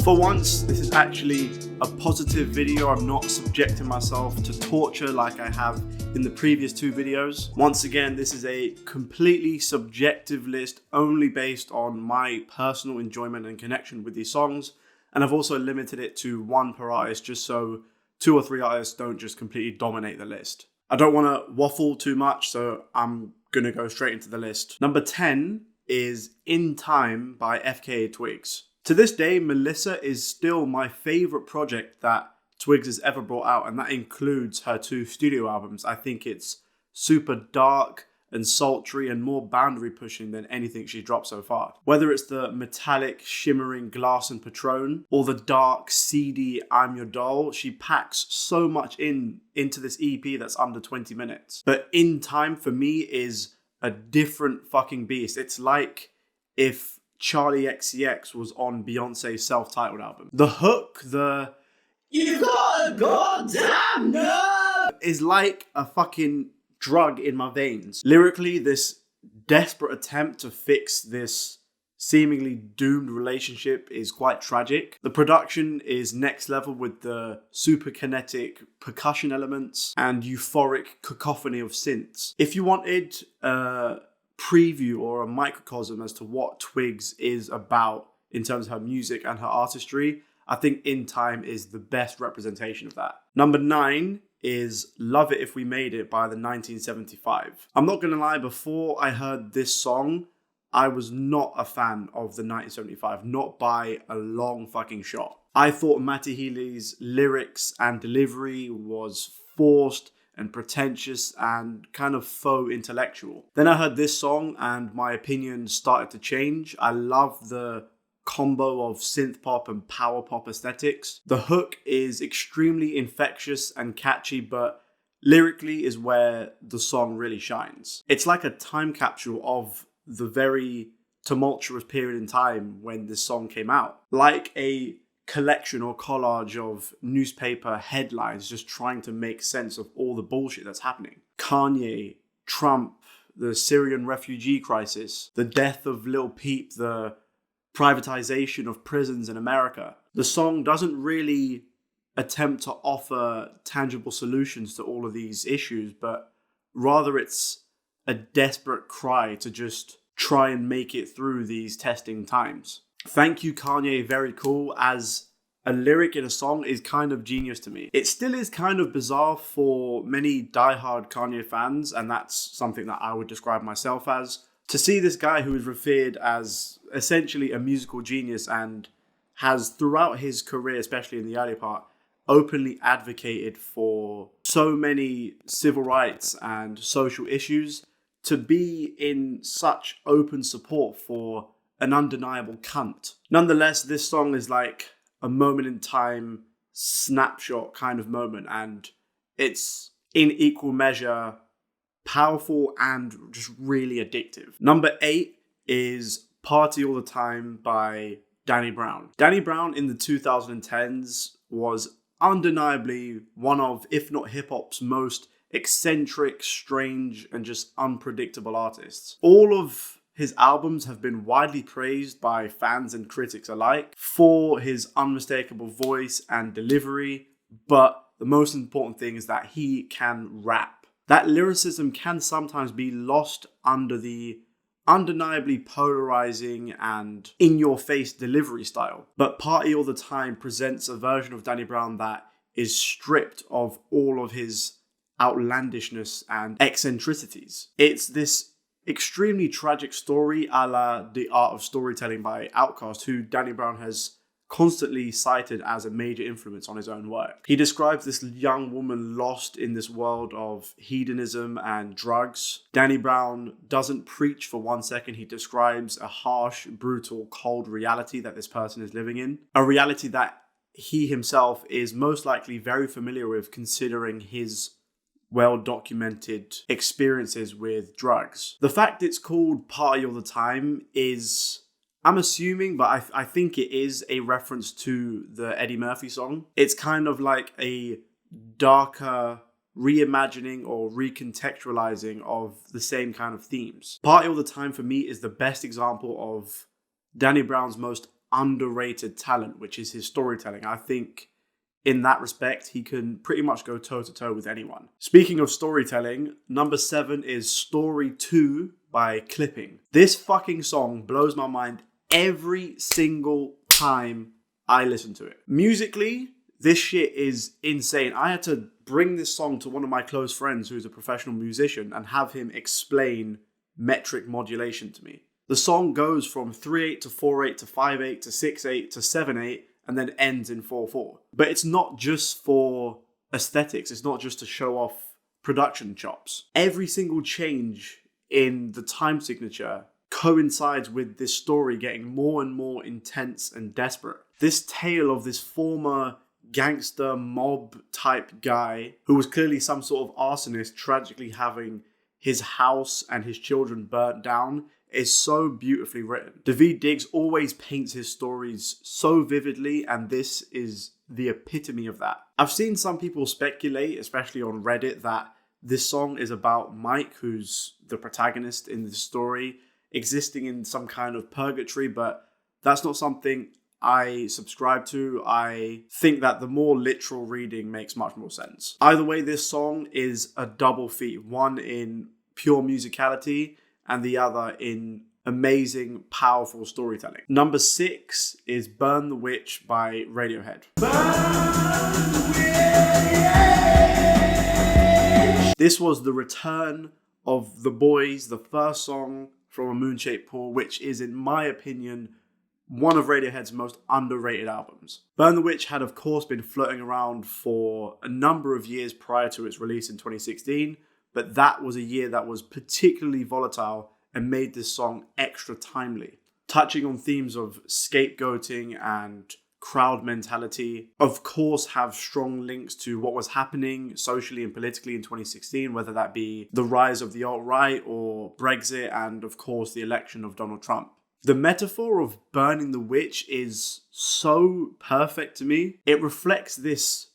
For once, this is actually a positive video. I'm not subjecting myself to torture like I have in the previous two videos. Once again, this is a completely subjective list, only based on my personal enjoyment and connection with these songs. And I've also limited it to one per artist, just so 2 or 3 artists don't just completely dominate the list. I don't want to waffle too much, so I'm going to go straight into the list. Number 10 is In Time by FKA Twigs. To this day, Melissa is still my favorite project that Twigs has ever brought out, and that includes her 2 studio albums. I think it's super dark and sultry and more boundary pushing than anything she's dropped so far. Whether it's the metallic, shimmering Glass and Patron or the dark, seedy I'm Your Doll, she packs so much into this EP that's under 20 minutes. But In Time for me is a different fucking beast. It's like if Charli XCX was on Beyonce's self-titled album. The hook, "You got a goddamn nerve," is like a fucking drug in my veins. Lyrically, this desperate attempt to fix this seemingly doomed relationship is quite tragic. The production is next level with the super kinetic percussion elements and euphoric cacophony of synths. If you wanted a preview or a microcosm as to what Twigs is about in terms of her music and her artistry, I think In Time is the best representation of that. Number 9 is Love It If We Made It by the 1975. I'm not gonna lie, before I heard this song, I was not a fan of the 1975, not by a long fucking shot. I thought Matty Healy's lyrics and delivery was forced and pretentious and kind of faux intellectual. Then I heard this song and my opinion started to change. I love the combo of synth pop and power pop aesthetics. The hook is extremely infectious and catchy, but lyrically is where the song really shines. It's like a time capsule of the very tumultuous period in time when this song came out. Like a collection or collage of newspaper headlines just trying to make sense of all the bullshit that's happening. Kanye, Trump, the Syrian refugee crisis, the death of Lil Peep, the privatization of prisons in America. The song doesn't really attempt to offer tangible solutions to all of these issues, but rather it's a desperate cry to just try and make it through these testing times. Thank You Kanye, very cool as a lyric in a song is kind of genius to me. It still is kind of bizarre for many diehard Kanye fans, and that's something that I would describe myself as. To see this guy who is revered as essentially a musical genius and has throughout his career, especially in the early part, openly advocated for so many civil rights and social issues, to be in such open support for an undeniable cunt. Nonetheless, this song is like a moment in time snapshot kind of moment, and it's in equal measure powerful and just really addictive. Number 8 is Party All the Time by Danny Brown. Danny Brown in the 2010s was undeniably one of, if not hip-hop's most eccentric, strange, and just unpredictable artists. All of his albums have been widely praised by fans and critics alike for his unmistakable voice and delivery, but the most important thing is that he can rap. That lyricism can sometimes be lost under the undeniably polarizing and in-your-face delivery style. But Party All the Time presents a version of Danny Brown that is stripped of all of his outlandishness and eccentricities. It's this extremely tragic story a la The Art of Storytelling by Outkast, who Danny Brown has constantly cited as a major influence on his own work. He describes this young woman lost in this world of hedonism and drugs. Danny Brown doesn't preach for 1 second. He describes a harsh, brutal, cold reality that this person is living in. A reality that he himself is most likely very familiar with, considering his well-documented experiences with drugs. The fact it's called Party All the Time is, I'm assuming, but I think it is a reference to the Eddie Murphy song. It's kind of like a darker reimagining or recontextualizing of the same kind of themes. Party All the Time for me is the best example of Danny Brown's most underrated talent, which is his storytelling. I think in that respect, he can pretty much go toe-to-toe with anyone. Speaking of storytelling, number 7 is Story 2 by Clipping. This fucking song blows my mind every single time I listen to it. Musically, this shit is insane. I had to bring this song to one of my close friends who's a professional musician and have him explain metric modulation to me. The song goes from 3/8 to 4/8 to 5/8 to 6/8 to 7/8 and then ends in 4/4. But it's not just for aesthetics. It's not just to show off production chops. Every single change in the time signature coincides with this story getting more and more intense and desperate. This tale of this former gangster mob type guy who was clearly some sort of arsonist tragically having his house and his children burnt down is so beautifully written. Daveed Diggs always paints his stories so vividly, and this is the epitome of that. I've seen some people speculate, especially on Reddit, that this song is about Mike, who's the protagonist in this story, existing in some kind of purgatory, but that's not something I subscribe to. I think that the more literal reading makes much more sense. Either way, this song is a double feat, one in pure musicality and the other in amazing, powerful storytelling. Number 6 is Burn the Witch by Radiohead. Burn the Witch! This was the return of The Boys, the first song from A Moon-Shaped Pool, which is, in my opinion, one of Radiohead's most underrated albums. Burn the Witch had, of course, been floating around for a number of years prior to its release in 2016, but that was a year that was particularly volatile and made this song extra timely. Touching on themes of scapegoating and crowd mentality, of course have strong links to what was happening socially and politically in 2016, whether that be the rise of the alt-right or Brexit and, of course, the election of Donald Trump. The metaphor of burning the witch is so perfect to me. It reflects this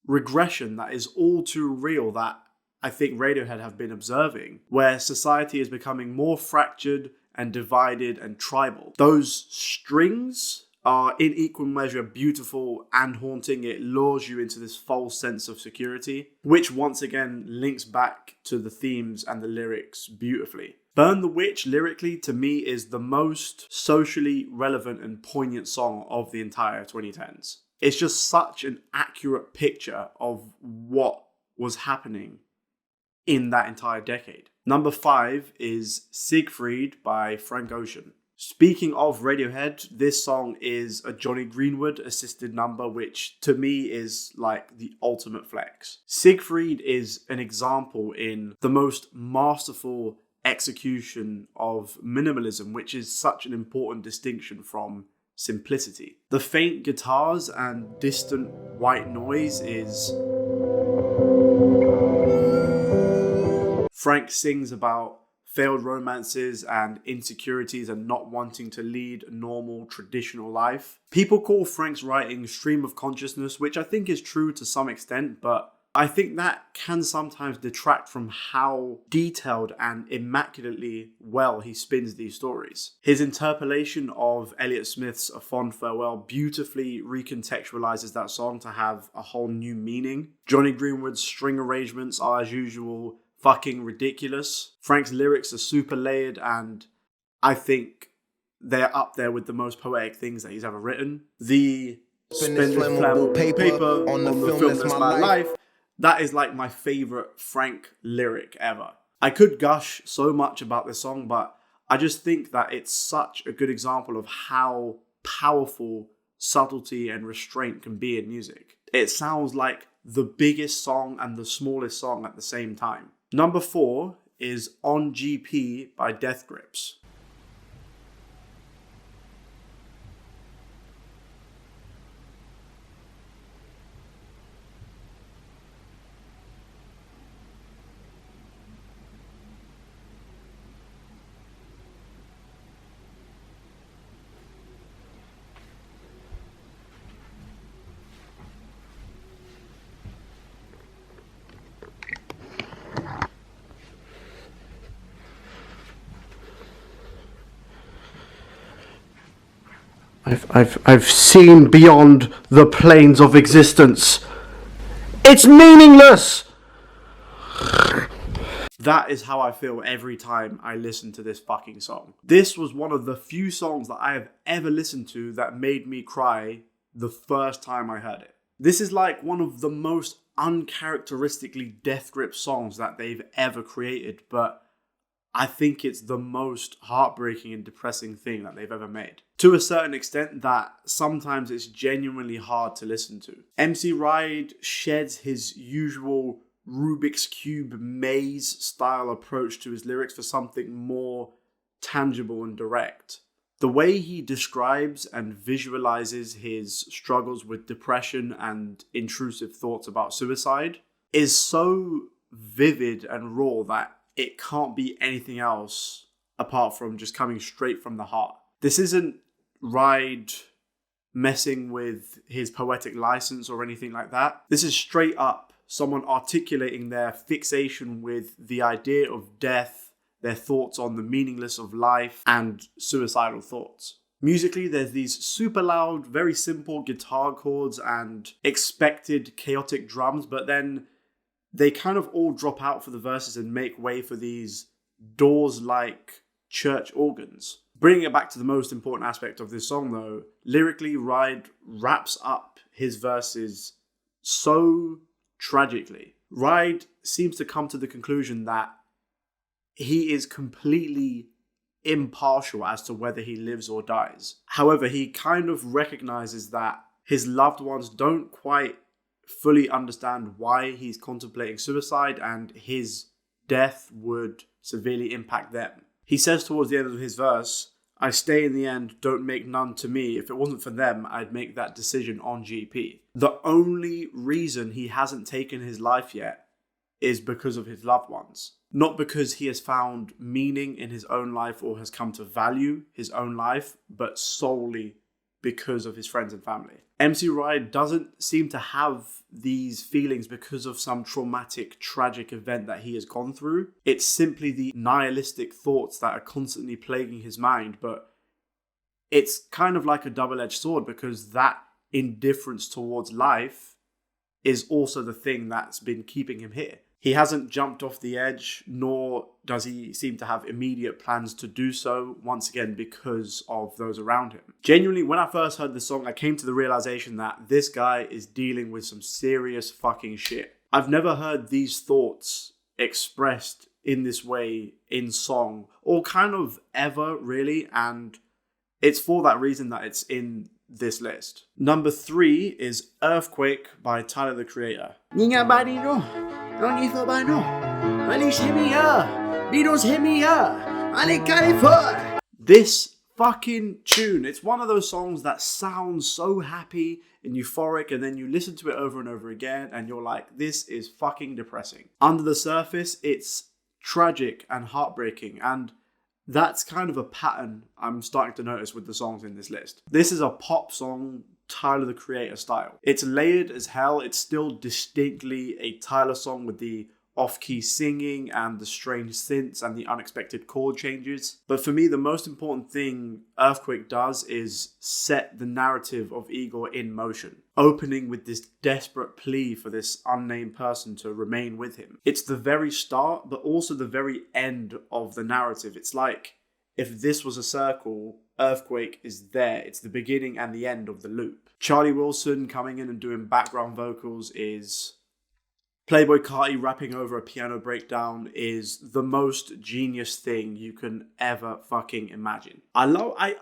regression that is all too real that I think Radiohead have been observing, where society is becoming more fractured and divided and tribal. Those strings are in equal measure beautiful and haunting. It lures you into this false sense of security, which once again links back to the themes and the lyrics beautifully. Burn the Witch, lyrically, to me, is the most socially relevant and poignant song of the entire 2010s. It's just such an accurate picture of what was happening in that entire decade. Number 5 is Siegfried by Frank Ocean. Speaking of Radiohead, this song is a Jonny Greenwood assisted number, which to me is like the ultimate flex. Siegfried is an example in the most masterful execution of minimalism, which is such an important distinction from simplicity. The faint guitars and distant white noise is... Frank sings about failed romances and insecurities and not wanting to lead a normal, traditional life. People call Frank's writing stream of consciousness, which I think is true to some extent, but I think that can sometimes detract from how detailed and immaculately well he spins these stories. His interpolation of Elliott Smith's A Fond Farewell beautifully recontextualizes that song to have a whole new meaning. Jonny Greenwood's string arrangements are, as usual, fucking ridiculous. Frank's lyrics are super layered, and I think they're up there with the most poetic things that he's ever written. The spin this flammable paper on the film That's My Life. That is like my favorite Frank lyric ever. I could gush so much about this song, but I just think that it's such a good example of how powerful subtlety and restraint can be in music. It sounds like the biggest song and the smallest song at the same time. Number 4 is On GP by Death Grips. I've seen beyond the planes of existence. It's meaningless! That is how I feel every time I listen to this fucking song. This was one of the few songs that I have ever listened to that made me cry the first time I heard it. This is like one of the most uncharacteristically Death Grip songs that they've ever created, but I think it's the most heartbreaking and depressing thing that they've ever made. To a certain extent that sometimes it's genuinely hard to listen to. MC Ride sheds his usual Rubik's Cube maze style approach to his lyrics for something more tangible and direct. The way he describes and visualizes his struggles with depression and intrusive thoughts about suicide is so vivid and raw that it can't be anything else apart from just coming straight from the heart. This isn't Ride messing with his poetic license or anything like that. This is straight up someone articulating their fixation with the idea of death, their thoughts on the meaninglessness of life, and suicidal thoughts. Musically, there's these super loud, very simple guitar chords and expected chaotic drums, but then they kind of all drop out for the verses and make way for these Doors-like church organs. Bringing it back to the most important aspect of this song though, lyrically, Ride wraps up his verses so tragically. Ride seems to come to the conclusion that he is completely impartial as to whether he lives or dies. However, he kind of recognizes that his loved ones don't quite fully understand why he's contemplating suicide, and his death would severely impact them. He says towards the end of his verse, "I stay in the end, don't make none to me. If it wasn't for them, I'd make that decision on GP." The only reason he hasn't taken his life yet is because of his loved ones. Not because he has found meaning in his own life or has come to value his own life, but solely because of his friends and family. MC Ride doesn't seem to have these feelings because of some traumatic, tragic event that he has gone through. It's simply the nihilistic thoughts that are constantly plaguing his mind, but it's kind of like a double-edged sword because that indifference towards life is also the thing that's been keeping him here. He hasn't jumped off the edge, nor does he seem to have immediate plans to do so, once again because of those around him. Genuinely, when I first heard the song, I came to the realization that this guy is dealing with some serious fucking shit. I've never heard these thoughts expressed in this way in song, or kind of ever really, and it's for that reason that it's in this list. Number 3 is Earthquake by Tyler, the Creator. This fucking tune, it's one of those songs that sounds so happy and euphoric, and then you listen to it over and over again and you're like, this is fucking depressing. Under the surface, it's tragic and heartbreaking, and that's kind of a pattern I'm starting to notice with the songs in this list. This is a pop song, Tyler, the Creator style. It's layered as hell. It's still distinctly a Tyler song with the off-key singing and the strange synths and the unexpected chord changes. But for me, the most important thing Earthquake does is set the narrative of Igor in motion, opening with this desperate plea for this unnamed person to remain with him. It's the very start, but also the very end of the narrative. It's like if this was a circle, Earthquake is there. It's the beginning and the end of the loop. Charlie Wilson coming in and doing background vocals is... Playboi Carti rapping over a piano breakdown is the most genius thing you can ever fucking imagine. I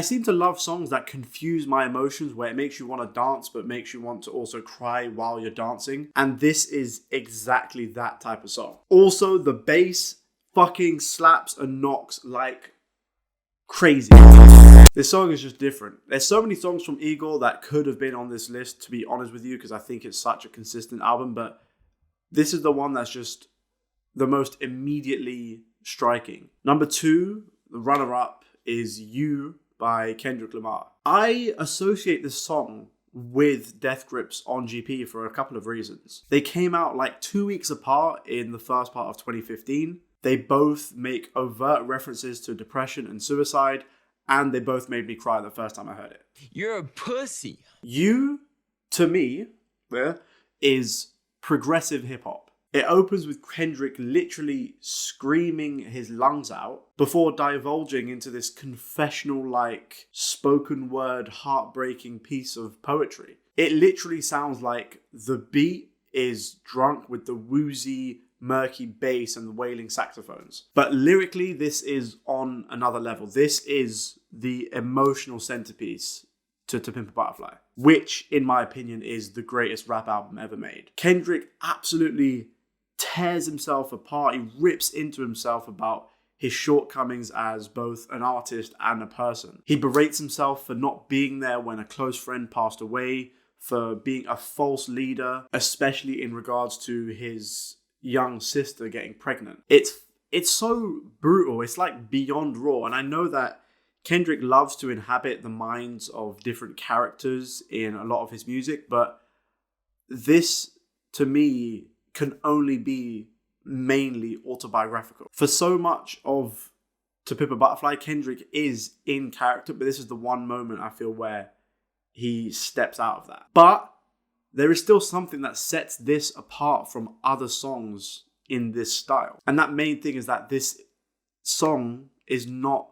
seem to love songs that confuse my emotions, where it makes you want to dance but makes you want to also cry while you're dancing. And this is exactly that type of song. Also, the bass fucking slaps and knocks like crazy. This song is just different. There's so many songs from Igor that could have been on this list, to be honest with you, because I think it's such a consistent album, but this is the one that's just the most immediately striking. Number 2, the runner-up, is You by Kendrick Lamar. I associate this song with Death Grips on GP for a couple of reasons. They came out like 2 weeks apart in the first part of 2015. They both make overt references to depression and suicide, and they both made me cry the first time I heard it. You're a pussy. You, to me, is progressive hip hop. It opens with Kendrick literally screaming his lungs out before divulging into this confessional-like, spoken word, heartbreaking piece of poetry. It literally sounds like the beat is drunk with the woozy, murky bass and the wailing saxophones. But lyrically, this is on another level. This is the emotional centerpiece to Pimp a Butterfly, which, in my opinion, is the greatest rap album ever made. Kendrick absolutely tears himself apart. He rips into himself about his shortcomings as both an artist and a person. He berates himself for not being there when a close friend passed away, for being a false leader, especially in regards to his young sister getting pregnant. It's so brutal. It's like beyond raw. And I know that Kendrick loves to inhabit the minds of different characters in a lot of his music, but this, to me, can only be mainly autobiographical. For so much of To Pimp a Butterfly, Kendrick is in character, but this is the one moment I feel where he steps out of that. But there is still something that sets this apart from other songs in this style. And that main thing is that this song is not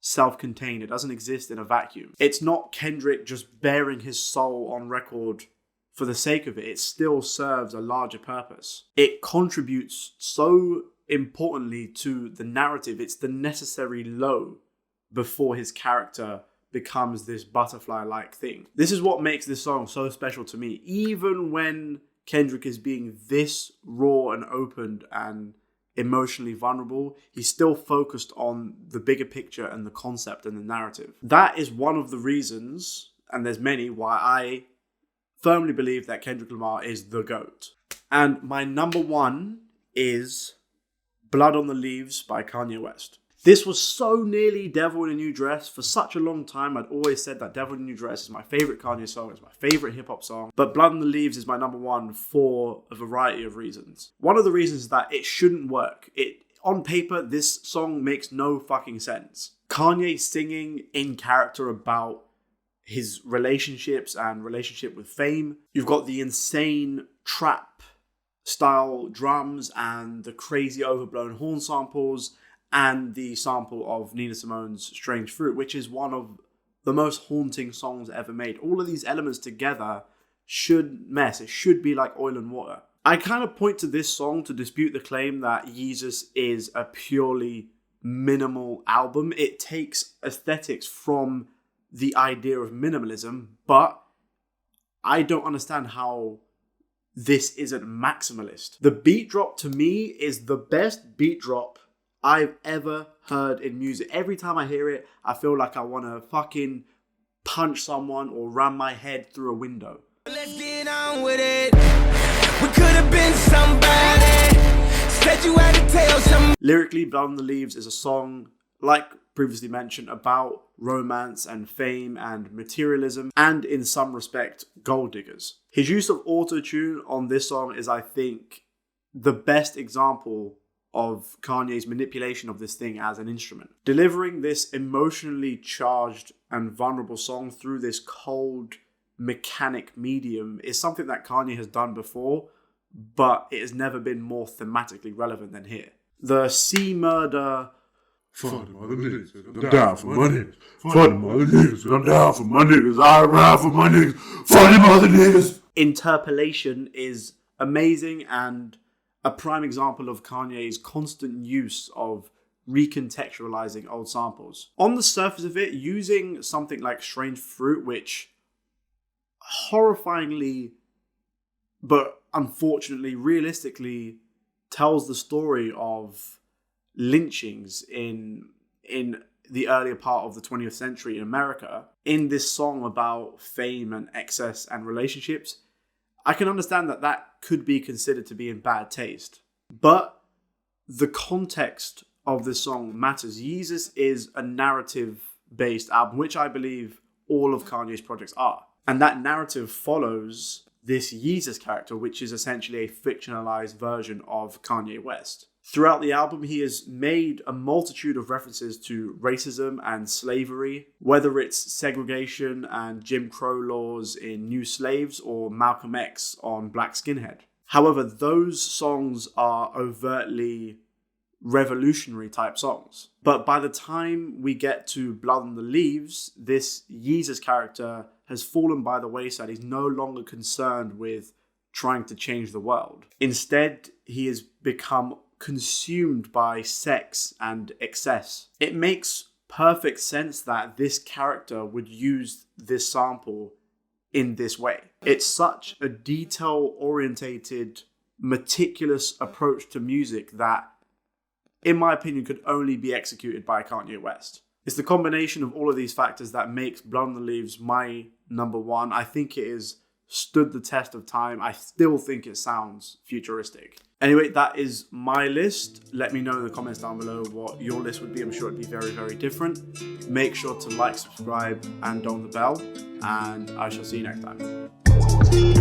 self-contained. It doesn't exist in a vacuum. It's not Kendrick just bearing his soul on record for the sake of it. It still serves a larger purpose. It contributes so importantly to the narrative. It's the necessary low before his character becomes this butterfly-like thing. This is what makes this song so special to me. Even when Kendrick is being this raw and open and emotionally vulnerable, he's still focused on the bigger picture and the concept and the narrative. That is one of the reasons, and there's many, why I firmly believe that Kendrick Lamar is the GOAT. And my number one is Blood on the Leaves by Kanye West. This was so nearly Devil in a New Dress. For such a long time, I'd always said that Devil in a New Dress is my favorite Kanye song, it's my favorite hip-hop song. But Blood on the Leaves is my number one for a variety of reasons. One of the reasons is that it shouldn't work. On paper, this song makes no fucking sense. Kanye singing in character about his relationships and relationship with fame. You've got the insane trap style drums and the crazy overblown horn samples and the sample of Nina Simone's Strange Fruit, which is one of the most haunting songs ever made. All of these elements together should mess. It should be like oil and water. I kind of point to this song to dispute the claim that Yeezus is a purely minimal album. It takes aesthetics from the idea of minimalism, but I don't understand how this isn't maximalist. The beat drop to me is the best beat drop I've ever heard in music. Every time I hear it, I feel like I want to fucking punch someone or ram my head through a window. Let's get on with it. We could have been somebody. Said you had to tell some. Lyrically, Blood on the Leaves is a song, like previously mentioned, about romance and fame and materialism, and in some respect, gold diggers. His use of auto-tune on this song is, I think, the best example of Kanye's manipulation of this thing as an instrument. Delivering this emotionally charged and vulnerable song through this cold, mechanic medium is something that Kanye has done before, but it has never been more thematically relevant than here. The C Murder, For the mother niggas, I'm down for my niggas. For the mother niggas, I'm down for my niggas. I ride for my niggas. For the mother niggas. interpolation is amazing and a prime example of Kanye's constant use of recontextualizing old samples. On the surface of it, using something like Strange Fruit, which horrifyingly, but unfortunately, realistically, tells the story of lynchings in the earlier part of the 20th century in America, in this song about fame and excess and relationships, I can understand that that could be considered to be in bad taste. But the context of this song matters. Yeezus is a narrative-based album, which I believe all of Kanye's projects are. And that narrative follows this Yeezus character, which is essentially a fictionalized version of Kanye West. Throughout the album, he has made a multitude of references to racism and slavery, whether it's segregation and Jim Crow laws in New Slaves or Malcolm X on Black Skinhead. However, those songs are overtly revolutionary type songs. But by the time we get to Blood on the Leaves, this Yeezus character has fallen by the wayside. He's no longer concerned with trying to change the world. Instead, he has become consumed by sex and excess. It makes perfect sense that this character would use this sample in this way. It's such a detail-orientated, meticulous approach to music that, in my opinion, could only be executed by Kanye West. It's the combination of all of these factors that makes Blood on the Leaves my number one. I think it has stood the test of time. I still think it sounds futuristic. Anyway, that is my list. Let me know in the comments down below what your list would be. I'm sure it'd be very, very different. Make sure to like, subscribe, and on the bell. And I shall see you next time.